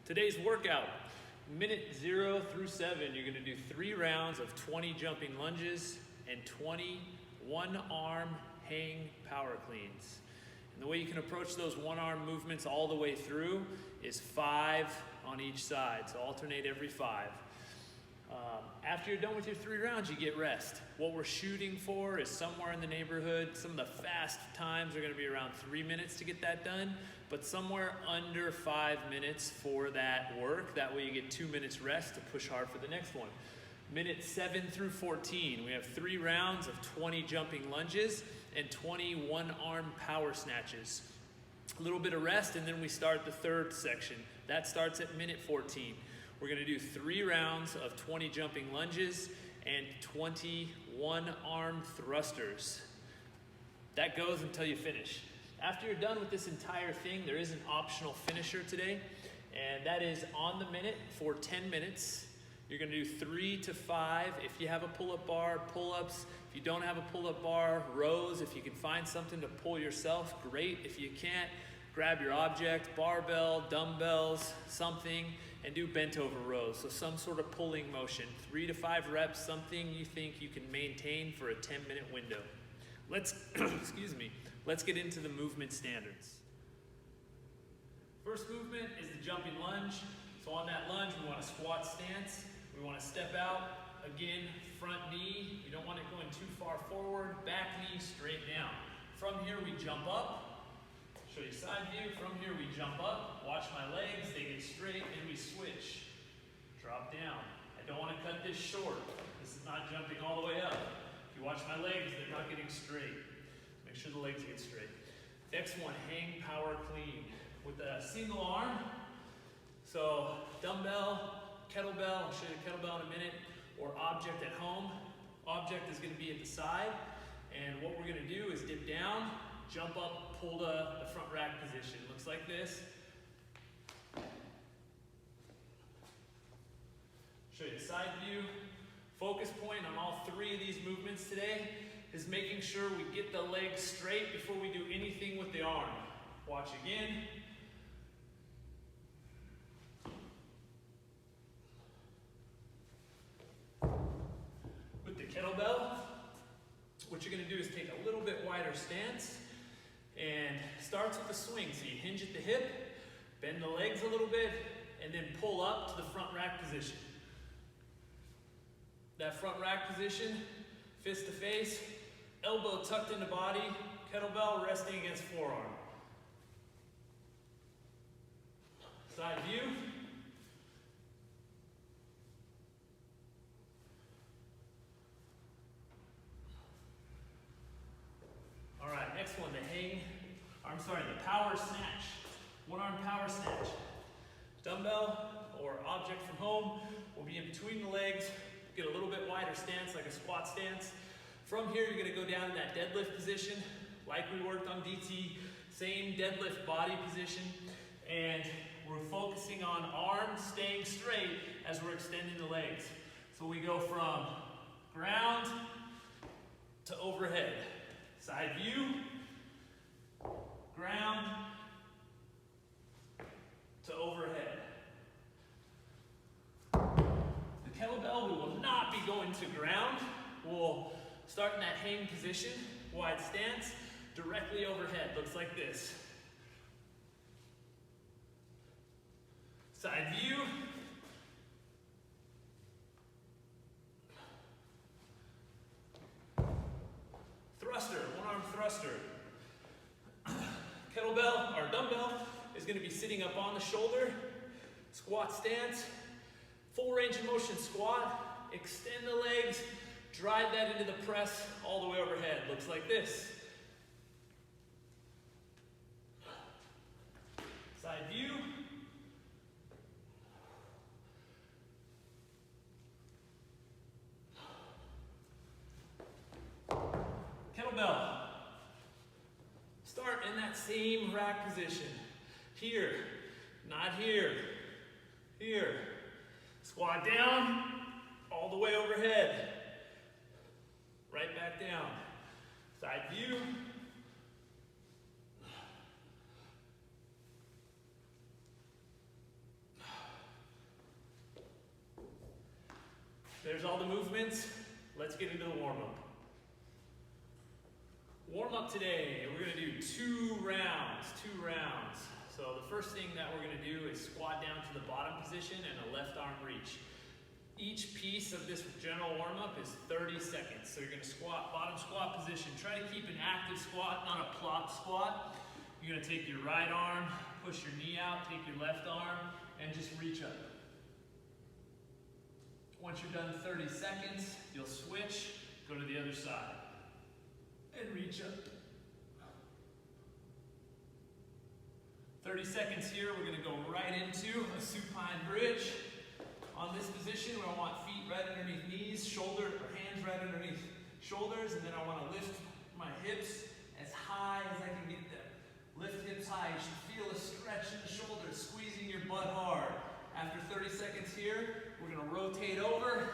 Today's workout, minute 0 through 7, you're gonna do 3 rounds of 20 jumping lunges and 20 one-arm hang power cleans. And the way you can approach those one-arm movements all the way through is 5 on each side, so alternate every 5. After you're done with your 3 rounds, you get rest. What we're shooting for is somewhere in the neighborhood. Some of the fast times are gonna be around 3 minutes to get that done, but somewhere under 5 minutes for that work. That way you get 2 minutes rest to push hard for the next one. Minute 7 through 14, we have 3 rounds of 20 jumping lunges and 20 one-arm power snatches. A little bit of rest, and then we start the third section. That starts at minute 14. We're gonna do 3 rounds of 20 jumping lunges and 20 one-arm thrusters. That goes until you finish. After you're done with this entire thing, there is an optional finisher today, and that is on the minute for 10 minutes. You're gonna do 3 to 5. If you have a pull-up bar, pull-ups. If you don't have a pull-up bar, rows. If you can find something to pull yourself, great. If you can't, grab your object, barbell, dumbbells, something, and do bent over rows. So some sort of pulling motion. 3 to 5 reps, something you think you can maintain for a 10-minute window. Let's, let's get into the movement standards. First movement is the jumping lunge. So on that lunge, we want a squat stance. We want to step out, again, front knee. You don't want it going too far forward. Back knee straight down. From here, we jump up. Show you side view. From here, we jump up. Watch my legs. They get straight, and we switch. Drop down. I don't want to cut this short. This is not jumping all the way up. If you watch my legs, they're not getting straight. Make sure the legs get straight. Next one, hang power clean. With a single arm. So dumbbell, kettlebell, I'll show you the kettlebell in a minute, or object at home. Object is going to be at the side, and what we're going to do is dip down, jump up, pull the front rack position. Looks like this. Show you the side view. Focus point on all 3 of these movements today is making sure we get the legs straight before we do anything with the arm. Watch again. With the kettlebell, what you're going to do is take a little bit wider stance, and starts with the swing. So you hinge at the hip, bend the legs a little bit, and then pull up to the front rack position. That front rack position, fist to face, elbow tucked into body, kettlebell resting against forearm. Side view. All right, next one, the power snatch. One-arm power snatch. Dumbbell or object from home will be in between the legs. Get a little bit wider stance, like a squat stance. From here, you're gonna go down in that deadlift position, like we worked on DT, same deadlift body position. And we're focusing on arms staying straight as we're extending the legs. So we go from ground to overhead. Side view, ground to overhead. The kettlebell, we will not be going to ground. We'll start in that hang position, wide stance, directly overhead. Looks like this. Side view. Thruster, one-arm thruster. Kettlebell or dumbbell is going to be sitting up on the shoulder. Squat stance. Full range of motion squat. Extend the legs. Drive that into the press all the way overhead. Looks like this. Side view. Kettlebell. Start in that same rack position. Here, not here. Here. Squat down, all the way overhead. Right back down. Side view. there's all the movements. Let's get into the warm-up. Warm-up today, we're gonna do 2 rounds. So the first thing that we're gonna do is squat down to the bottom position and a left arm reach. Each piece of this general warm-up is 30 seconds. So you're gonna squat, bottom squat position. Try to keep an active squat, not a plop squat. You're gonna take your right arm, push your knee out, take your left arm, and just reach up. Once you're done 30 seconds, you'll switch, go to the other side, and reach up. 30 seconds here, we're gonna go right into a supine bridge. On this position, I want feet right underneath knees, hands right underneath shoulders, and then I wanna lift my hips as high as I can get them. Lift hips high, you should feel a stretch in the shoulders, squeezing your butt hard. After 30 seconds here, we're gonna rotate over,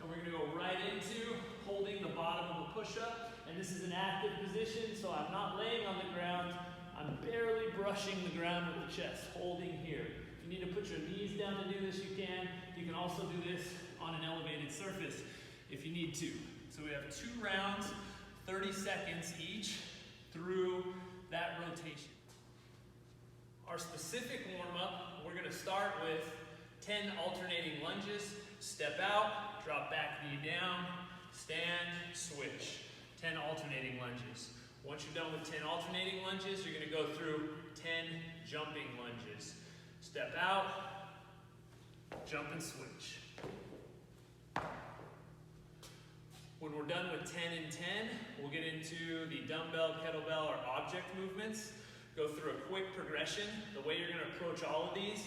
and we're gonna go right into holding the bottom of a push-up. And this is an active position, so I'm not laying on the ground. I'm barely brushing the ground with the chest, holding here. If you need to put your knees down to do this, you can. You can also do this on an elevated surface if you need to. So we have 2 rounds, 30 seconds each through that rotation. Our specific warm-up, we're gonna start with 10 alternating lunges. Step out, drop back knee down, stand, switch. 10 alternating lunges. Once you're done with 10 alternating lunges, you're gonna go through 10 jumping lunges. Step out, jump and switch. When we're done with 10 and 10, we'll get into the dumbbell, kettlebell, or object movements. Go through a quick progression. The way you're gonna approach all of these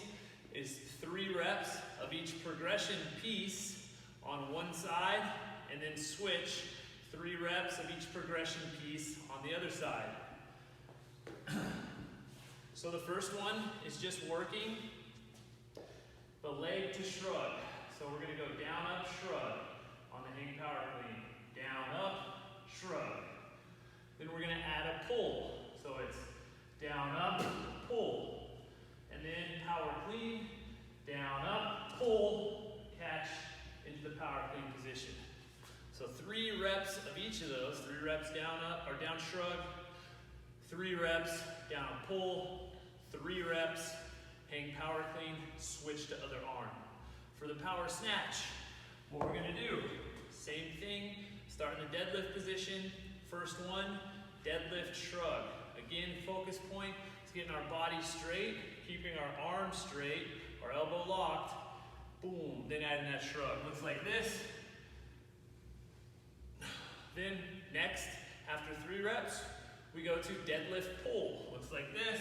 is 3 reps of each progression piece on one side, and then switch 3 reps of each progression piece on the other side. So the first one is just working the leg to shrug. So we're gonna go down, up, shrug on the hang power clean. Down, up, shrug. Then we're gonna add a pull. So it's down, up, pull. And then power clean, down, up, pull, catch into the power clean position. So 3 reps of each of those, 3 reps down, up, or down shrug, 3 reps down pull, 3 reps hang power clean, switch to other arm. For the power snatch, what we're gonna do, same thing, start in the deadlift position. First one, deadlift shrug. Again, focus point is getting our body straight, keeping our arms straight, our elbow locked, boom, then adding that shrug. Looks like this. Then next, after 3 reps, we go to deadlift pull. Looks like this.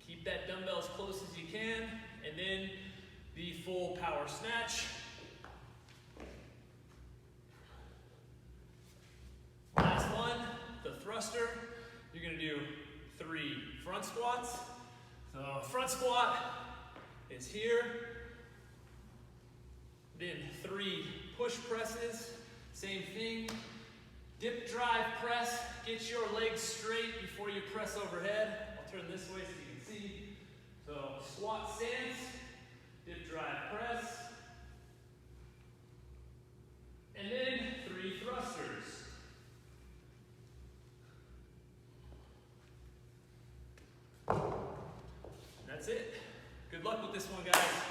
Keep that dumbbell as close as you can, and then the full power snatch. Last one, the thruster. You're gonna do 3 front squats. So front squat is here. Then 3 push presses, same thing. Dip drive press, get your legs straight before you press overhead. I'll turn this way so you can see. So squat stance, dip drive press, and then 3 thrusters. And that's it. Good luck with this one, guys.